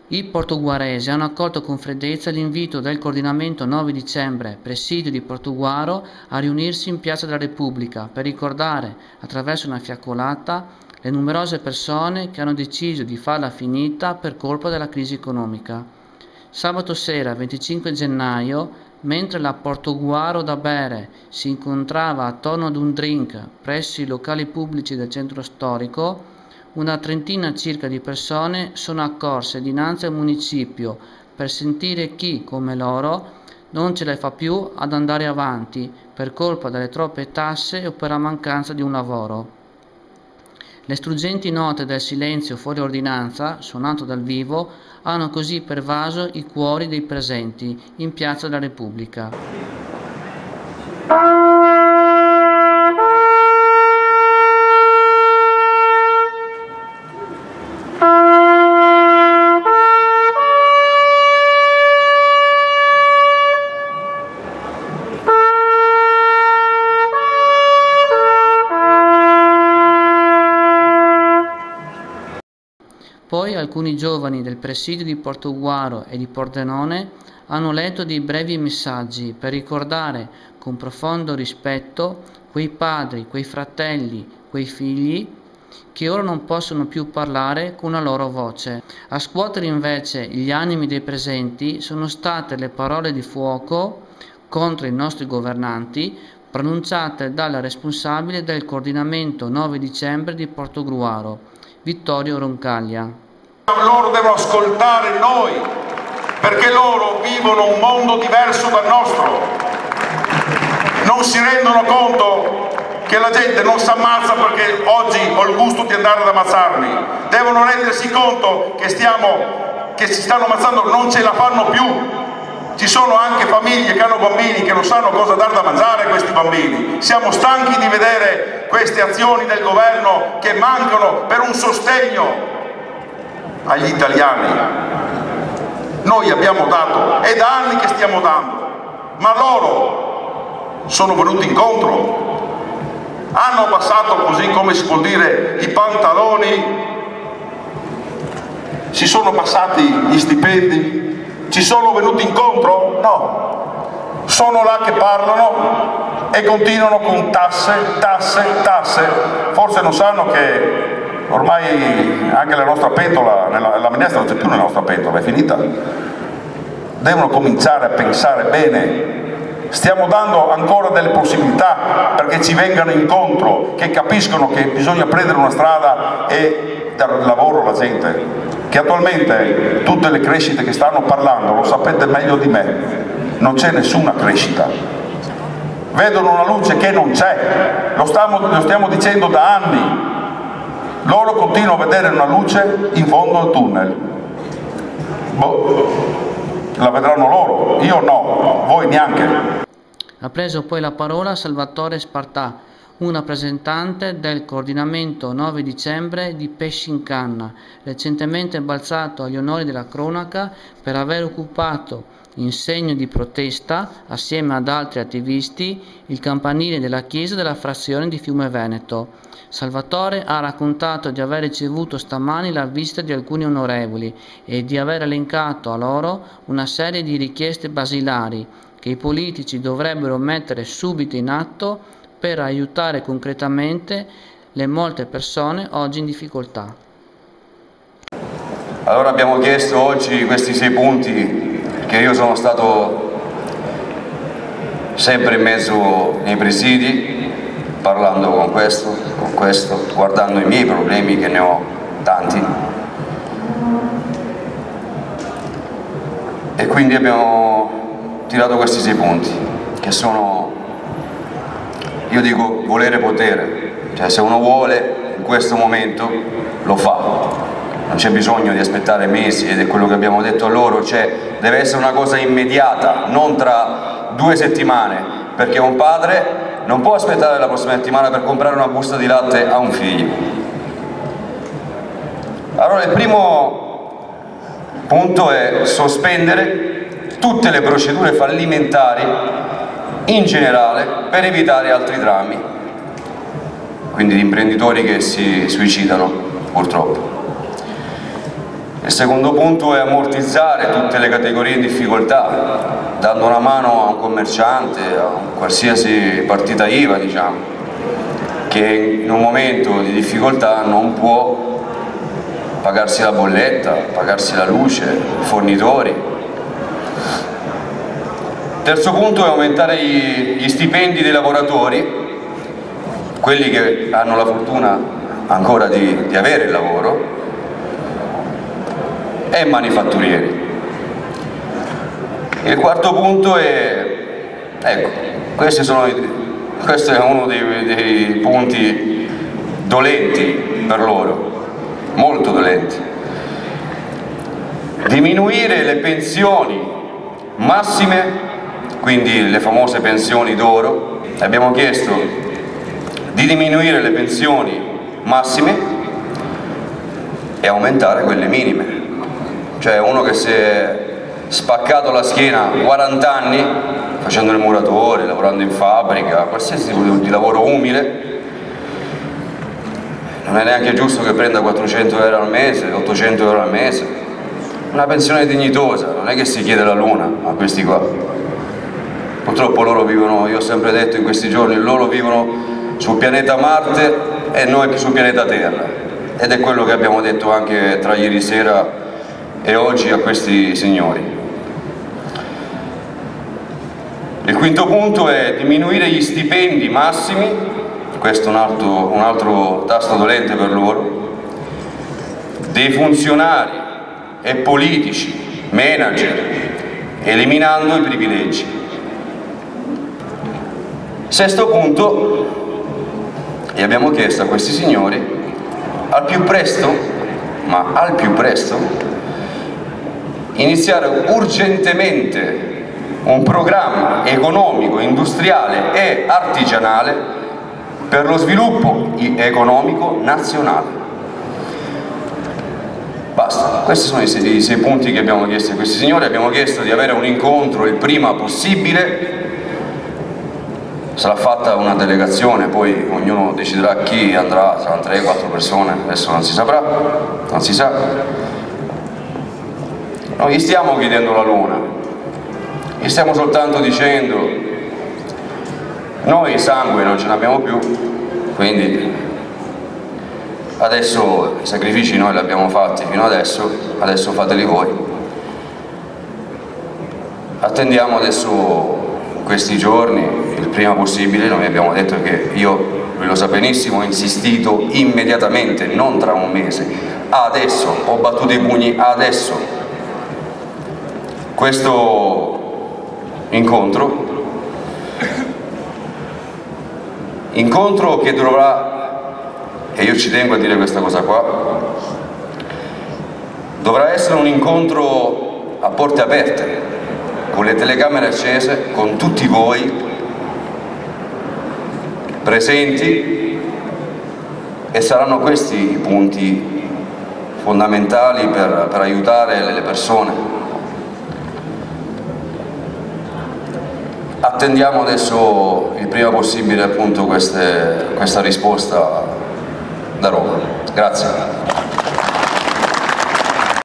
I portoguaresi hanno accolto con freddezza l'invito del coordinamento 9 dicembre, presidio di Portoguaro, a riunirsi in Piazza della Repubblica per ricordare, attraverso una fiaccolata, le numerose persone che hanno deciso di farla finita per colpa della crisi economica. Sabato sera, 25 gennaio, mentre la Portoguaro da bere si incontrava attorno ad un drink presso i locali pubblici del centro storico, una trentina circa di persone sono accorse dinanzi al municipio per sentire chi, come loro, non ce la fa più ad andare avanti per colpa delle troppe tasse o per la mancanza di un lavoro. Le struggenti note del silenzio fuori ordinanza, suonato dal vivo, hanno così pervaso i cuori dei presenti in Piazza della Repubblica. Poi alcuni giovani del presidio di Portoguaro e di Pordenone hanno letto dei brevi messaggi per ricordare con profondo rispetto quei padri, quei fratelli, quei figli che ora non possono più parlare con la loro voce. A scuotere invece gli animi dei presenti sono state le parole di fuoco contro i nostri governanti pronunciate dal responsabile del coordinamento 9 dicembre di Portogruaro, Vittorio Roncaglia. Loro devono ascoltare noi, perché loro vivono un mondo diverso dal nostro. Non si rendono conto che la gente non si ammazza perché oggi ho il gusto di andare ad ammazzarmi. Devono rendersi conto che si stanno ammazzando, non ce la fanno più. Ci sono anche famiglie che hanno bambini che non sanno cosa dare da mangiare a questi bambini. Siamo stanchi di vedere queste azioni del governo che mancano per un sostegno agli italiani. Noi abbiamo dato, è da anni che stiamo dando, ma loro sono venuti incontro, hanno abbassato, così come si può dire, i pantaloni, si sono abbassati gli stipendi, ci sono venuti incontro? No, sono là che parlano e continuano con tasse, tasse, tasse. Forse non sanno che ormai anche la nostra pentola, la minestra non c'è più nella nostra pentola, è finita. Devono cominciare a pensare bene. Stiamo dando ancora delle possibilità perché ci vengano incontro, che capiscono che bisogna prendere una strada e dare lavoro alla gente. Che attualmente tutte le crescite che stanno parlando, lo sapete meglio di me, non c'è nessuna crescita. Vedono una luce che non c'è, lo stiamo dicendo da anni. Loro continuano a vedere una luce in fondo al tunnel. Boh, la vedranno loro, io no, voi neanche. Ha preso poi la parola Salvatore Spartà, un rappresentante del coordinamento 9 dicembre di Pescincanna, recentemente balzato agli onori della cronaca per aver occupato, in segno di protesta, assieme ad altri attivisti, il campanile della chiesa della frazione di Fiume Veneto. Salvatore ha raccontato di aver ricevuto stamani la visita di alcuni onorevoli e di aver elencato a loro una serie di richieste basilari che i politici dovrebbero mettere subito in atto per aiutare concretamente le molte persone oggi in difficoltà. Allora abbiamo chiesto oggi questi 6 punti perché io sono stato sempre in mezzo nei presidi, parlando con questo, guardando i miei problemi, che ne ho tanti, e quindi abbiamo tirato questi 6 punti che sono, io dico, volere potere, cioè se uno vuole in questo momento lo fa, non c'è bisogno di aspettare mesi, ed è quello che abbiamo detto a loro, cioè deve essere una cosa immediata, non tra 2 settimane, perché un padre non può aspettare la prossima settimana per comprare una busta di latte a un figlio. Allora il primo punto è sospendere tutte le procedure fallimentari in generale per evitare altri drammi, quindi di imprenditori che si suicidano purtroppo. Il secondo punto è ammortizzare tutte le categorie in difficoltà, dando una mano a un commerciante, a qualsiasi partita IVA, diciamo, che in un momento di difficoltà non può pagarsi la bolletta, pagarsi la luce, i fornitori. Terzo punto è aumentare gli stipendi dei lavoratori, quelli che hanno la fortuna ancora di avere il lavoro, e manifatturieri. Il quarto punto è, ecco, questo è uno dei punti dolenti per loro, molto dolenti. Diminuire le pensioni massime, quindi le famose pensioni d'oro. Abbiamo chiesto di diminuire le pensioni massime e aumentare quelle minime. Cioè uno che si è spaccato la schiena 40 anni facendo il muratore, lavorando in fabbrica, qualsiasi tipo di lavoro umile, non è neanche giusto che prenda 400 euro al mese, 800 euro al mese. Una pensione dignitosa, non è che si chiede la luna a questi qua. Purtroppo loro vivono, io ho sempre detto in questi giorni, loro vivono sul pianeta Marte e noi sul pianeta Terra. Ed è quello che abbiamo detto anche tra ieri sera e oggi a questi signori. Il quinto punto è diminuire gli stipendi massimi, questo è un altro tasto dolente per loro, dei funzionari e politici, manager, eliminando i privilegi. Sesto punto, e abbiamo chiesto a questi signori al più presto, iniziare urgentemente un programma economico, industriale e artigianale per lo sviluppo economico nazionale. Basta, questi sono i sei punti che abbiamo chiesto a questi signori. Abbiamo chiesto di avere un incontro il prima possibile, sarà fatta una delegazione, poi ognuno deciderà chi andrà, saranno 3-4 persone, adesso non si saprà, non si sa. Non gli stiamo chiedendo la luna, gli stiamo soltanto dicendo noi sangue non ce n'abbiamo più, quindi adesso i sacrifici noi li abbiamo fatti fino adesso fateli voi. Attendiamo adesso questi giorni, il prima possibile. Noi abbiamo detto che io, lui lo sa benissimo, ho insistito immediatamente, non tra un mese, adesso, ho battuto i pugni adesso. Questo incontro che dovrà, e io ci tengo a dire questa cosa qua, dovrà essere un incontro a porte aperte, con le telecamere accese, con tutti voi presenti, e saranno questi i punti fondamentali per aiutare le persone. Attendiamo adesso il prima possibile appunto questa risposta da Roma. Grazie.